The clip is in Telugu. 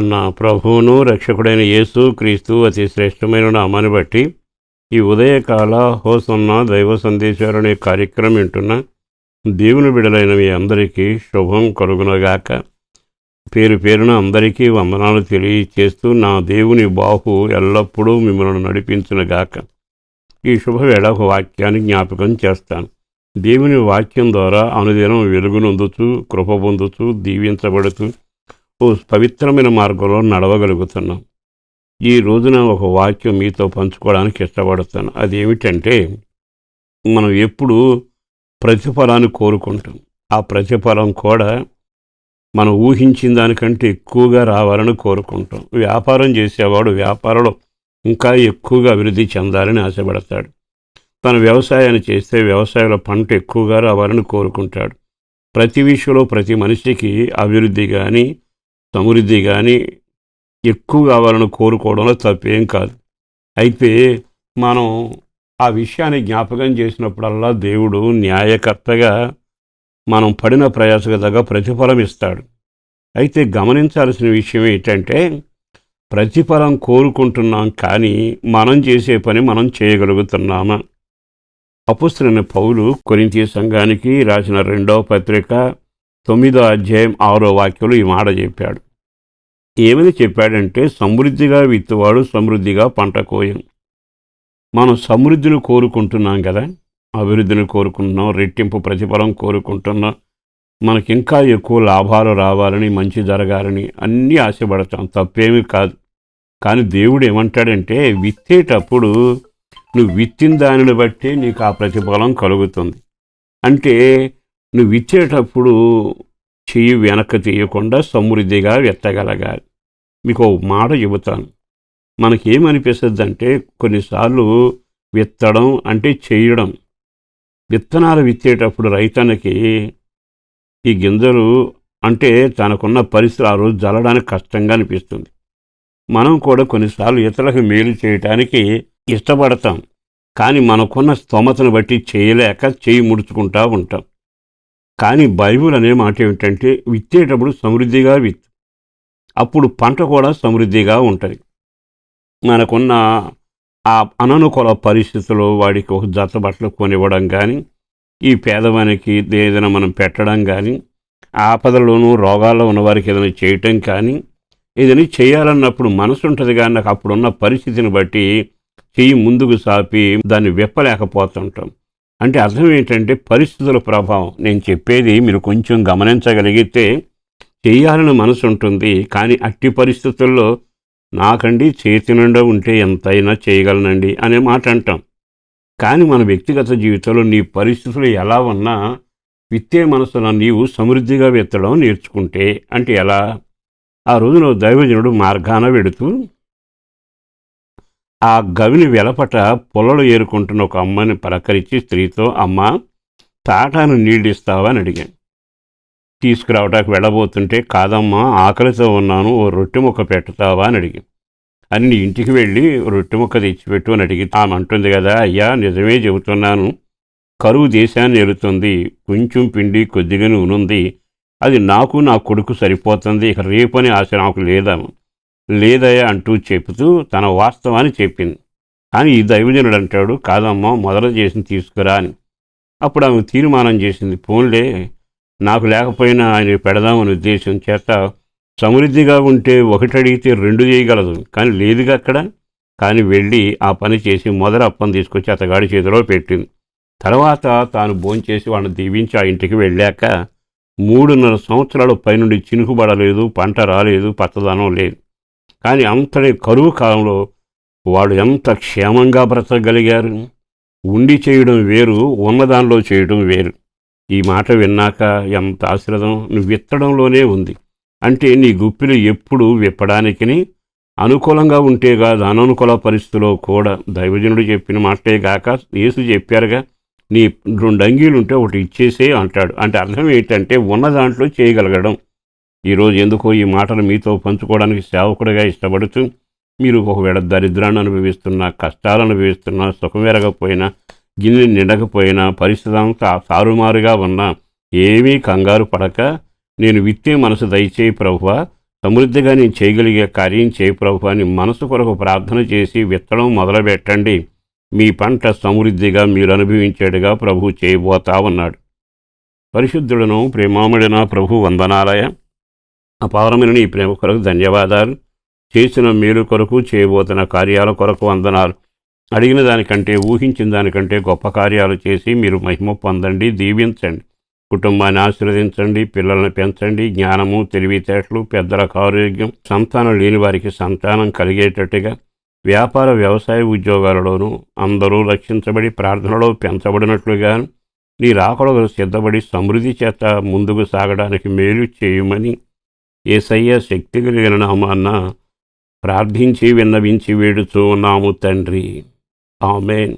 మన ప్రభువును రక్షకుడైన యేసు క్రీస్తు అతి శ్రేష్టమైన నామాన్ని బట్టి ఈ ఉదయకాల హోసన్న దైవ సందేశాలు అనే కార్యక్రమం వింటున్న దేవుని బిడలైన మీ అందరికీ శుభం కలుగునగాక. పేరు పేరున అందరికీ వందనాలు తెలియచేస్తూ నా దేవుని బాహు ఎల్లప్పుడూ మిమ్మల్ని నడిపించునుగాక. ఈ శుభవేళ ఒక వాక్యాన్ని జ్ఞాపకం చేస్తాను. దేవుని వాక్యం ద్వారా అనుదినం వెలుగునొందుతూ కృప పొందుతూ దీవించబడుతూ ఓ పవిత్రమైన మార్గంలో నడవగలుగుతున్నాం. ఈ రోజున ఒక వాక్యం మీతో పంచుకోవడానికి ఇష్టపడతాను. అదేమిటంటే, మనం ఎప్పుడు ప్రతిఫలాన్ని కోరుకుంటాం. ఆ ప్రతిఫలం కూడా మనం ఊహించిన దానికంటే ఎక్కువగా రావాలని కోరుకుంటాం. వ్యాపారం చేసేవాడు వ్యాపారంలో ఇంకా ఎక్కువగా అభివృద్ధి చెందాలని ఆశపడతాడు. తన వ్యవసాయాన్ని చేస్తే వ్యవసాయంలో పంట ఎక్కువగా రావాలని కోరుకుంటాడు. ప్రతి విషయంలో ప్రతి మనిషికి అభివృద్ధి కానీ సమృద్ధి కానీ ఎక్కువ కావాలని కోరుకోవడంలో తప్పేం కాదు. అయితే మనం ఆ విషయాన్ని జ్ఞాపకం చేసినప్పుడల్లా దేవుడు న్యాయకర్తగా మనం పడిన ప్రయాసకు తగ్గ ప్రతిఫలం ఇస్తాడు. అయితే గమనించాల్సిన విషయం ఏంటంటే, ప్రతిఫలం కోరుకుంటున్నాం కానీ మనం చేసే పని మనం చేయగలుగుతున్నామా? అపొస్తలుడైన పౌలు కొరింథీ సంఘానికి రాసిన 2వ పత్రిక 9వ అధ్యాయం 6వ వాక్యంలో ఈ మాట చెప్పాడు. ఏమని చెప్పాడంటే, సమృద్ధిగా విత్తువాడు సమృద్ధిగా పంట కోయం. మనం సమృద్ధిని కోరుకుంటున్నాం కదా, అభివృద్ధిని కోరుకుంటున్నాం, రెట్టింపు ప్రతిఫలం కోరుకుంటున్నాం, మనకి ఇంకా ఎక్కువ లాభాలు రావాలని, మంచి జరగాలని అన్నీ ఆశపడతాం. తప్పేమీ కాదు. కానీ దేవుడు ఏమంటాడంటే, విత్తేటప్పుడు నువ్వు విత్తిన దానిని బట్టి నీకు ఆ ప్రతిఫలం కలుగుతుంది. అంటే నువ్వు విత్తేటప్పుడు చెయ్యి వెనక్కి తీయకుండా సమృద్ధిగా విత్తగలగాలి. మీకు ఒక మాట చెబుతాను. మనకేమనిపిస్తుంది అంటే, కొన్నిసార్లు విత్తడం అంటే చేయడం. విత్తనాలు విత్తేటప్పుడు రైతన్నకి ఈ గింజలు అంటే తనకున్న పరిస్థితులు ఆ రోజు జల్లడానికి కష్టంగా అనిపిస్తుంది. మనం కూడా కొన్నిసార్లు ఇతరులకు మేలు చేయటానికి ఇష్టపడతాం. కానీ మనకున్న స్తోమతను బట్టి చేయలేక చేయి ముడుచుకుంటూ ఉంటాం. కానీ బైబిల్ అనే మాట ఏమిటంటే, విత్తేటప్పుడు సమృద్ధిగా విత్తు, అప్పుడు పంట కూడా సమృద్ధిగా ఉంటుంది. మనకున్న ఆ అననుకూల పరిస్థితుల్లో వాడికి ఒక జత బట్టలు కొనివ్వడం కానీ, ఈ పేదవానికి ఏదైనా మనం పెట్టడం కానీ, ఆపదలోనూ రోగాల్లో ఉన్నవారికి ఏదైనా చేయటం కానీ, ఏదైనా చేయాలన్నప్పుడు మనసు ఉంటుంది. కానీ నాకు అప్పుడున్న పరిస్థితిని బట్టి చెయ్యి ముందుకు సాపి దాన్ని విప్పలేకపోతుంటాం. అంటే అర్థం ఏంటంటే, పరిస్థితుల ప్రభావం. నేను చెప్పేది మీరు కొంచెం గమనించగలిగితే, చెయ్యాలని మనసు ఉంటుంది. కానీ అట్టి పరిస్థితుల్లో నాకండి చేతి నిండా ఉంటే ఎంతైనా చేయగలనండి అనే మాట అంటాం. కానీ మన వ్యక్తిగత జీవితంలో నీ పరిస్థితులు ఎలా ఉన్నా విత్తే మనసున నీవు సమృద్ధిగా విత్తడం నేర్చుకుంటే, అంటే ఎలా? ఆ రోజున దైవజనుడు మార్గాన వెడుతూ ఆ గవిని వెలపట పొలలు ఏరుకుంటున్న ఒక అమ్మని పలకరించి స్త్రీతో, అమ్మ తాటాను నీళ్ళిస్తావా అని అడిగాను. తీసుకురావటానికి వెళ్ళబోతుంటే, కాదమ్మా ఆకలితో ఉన్నాను, ఓ రొట్టె ముక్క పెట్టుతావా అని అడిగాను. అన్ని ఇంటికి వెళ్ళి రొట్టె ముక్క తెచ్చిపెట్టు అని అడిగి ఆమె అంటుంది కదా, అయ్యా నిజమే చెబుతున్నాను, కరువు దేశాన్ని ఏలుతుంది, కొంచెం పిండి కొద్దిగా నూనె, అది నాకు నా కొడుకు సరిపోతుంది, ఇక రేపని ఆశ నాకు లేదయ్యా అంటూ చెబుతూ తన వాస్తవాన్ని చెప్పింది. కానీ ఈ దైవజనుడు అంటాడు, కాదమ్మా మొదట చేసి తీసుకురా అని. అప్పుడు ఆమె తీర్మానం చేసింది, పోన్లే నాకు లేకపోయినా ఆయన పెడదామని ఉద్దేశం చేత సమృద్ధిగా ఉంటే ఒకటి అడిగితే 2 చేయగలదు, కానీ లేదుగా అక్కడ. కానీ వెళ్ళి ఆ పని చేసి మొదట అప్పం తీసుకొచ్చి అతగాడి చేతిలో పెట్టింది. తర్వాత తాను భోంచేసి వాళ్ళని దీవించి ఆ ఇంటికి వెళ్ళాక 3.5 సంవత్సరాలు పైనుండి చినుకుబడలేదు, పంట రాలేదు, పచ్చదనం లేదు. కానీ అంతటి కరువు కాలంలో వాడు ఎంత క్షేమంగా బ్రతకగలిగారు. ఉండి చేయడం వేరు, ఉన్నదానిలో చేయడం వేరు. ఈ మాట విన్నాక ఎంత ఆశీర్వాదం నువ్వు విత్తడంలోనే ఉంది. అంటే నీ గుప్పిలు ఎప్పుడు విప్పడానికిని అనుకూలంగా ఉంటే కాదు, అననుకూల పరిస్థితిలో కూడా. దైవజనుడు చెప్పిన మాటే గాక యేసు చెప్పారుగా, నీ 2 అంగీలు ఉంటే ఒకటి ఇచ్చేసే అంటాడు. అంటే అర్థం ఏంటంటే, ఉన్న దాంట్లో చేయగలగడం. ఈరోజు ఎందుకో ఈ మాటలు మీతో పంచుకోవడానికి సేవకుడిగా ఇష్టపడుతూ, మీరు ఒకవేళ దరిద్రాన్ని అనుభవిస్తున్నా, కష్టాలు అనుభవిస్తున్నా, సుఖం ఎరగకపోయినా, గిన్నె నిండకపోయినా, పరిస్థితి అంతా తారుమారుగా ఉన్నా ఏమీ కంగారు పడక, నేను విత్తే మనసు దయచేయి ప్రభువా, సమృద్ధిగా నేను చేయగలిగే కార్యం చేయి ప్రభు అని మనసు కొరకు ప్రార్థన చేసి విత్తడం మొదలుపెట్టండి. మీ పంట సమృద్ధిగా మీరు అనుభవించేట్టుగా ప్రభు చేయబోతా ఉన్నాడు. పరిశుద్ధుడను ప్రేమాముడిన ప్రభు వందనాలయ. అపారమైన నీ ప్రేమ కొరకు ధన్యవాదాలు. చేసిన మేలు కొరకు, చేయబోతున్న కార్యాల కొరకు వందనాలు. అడిగిన దానికంటే, ఊహించిన దానికంటే గొప్ప కార్యాలు చేసి మీరు మహిమ పొందండి, దీవించండి. కుటుంబాన్ని ఆశీర్వదించండి, పిల్లల్ని పెంచండి, జ్ఞానము, తెలివితేటలు, పెద్దలకు ఆరోగ్యం, సంతానం లేని వారికి సంతానం కలిగేటట్టుగా, వ్యాపార వ్యవసాయ ఉద్యోగాలలోనూ అందరూ రక్షించబడి ప్రార్థనలో పెంచబడినట్లుగాను, నీ రాకడకు సిద్ధపడి సమృద్ధి చేత ముందుకు సాగడానికి మేలు చేయమని యేసయ్య శక్తి కలిగిన నామాన్న ప్రార్థించి విన్నవించి వేడుచూ ఉన్నాము తండ్రి. ఆమేన్.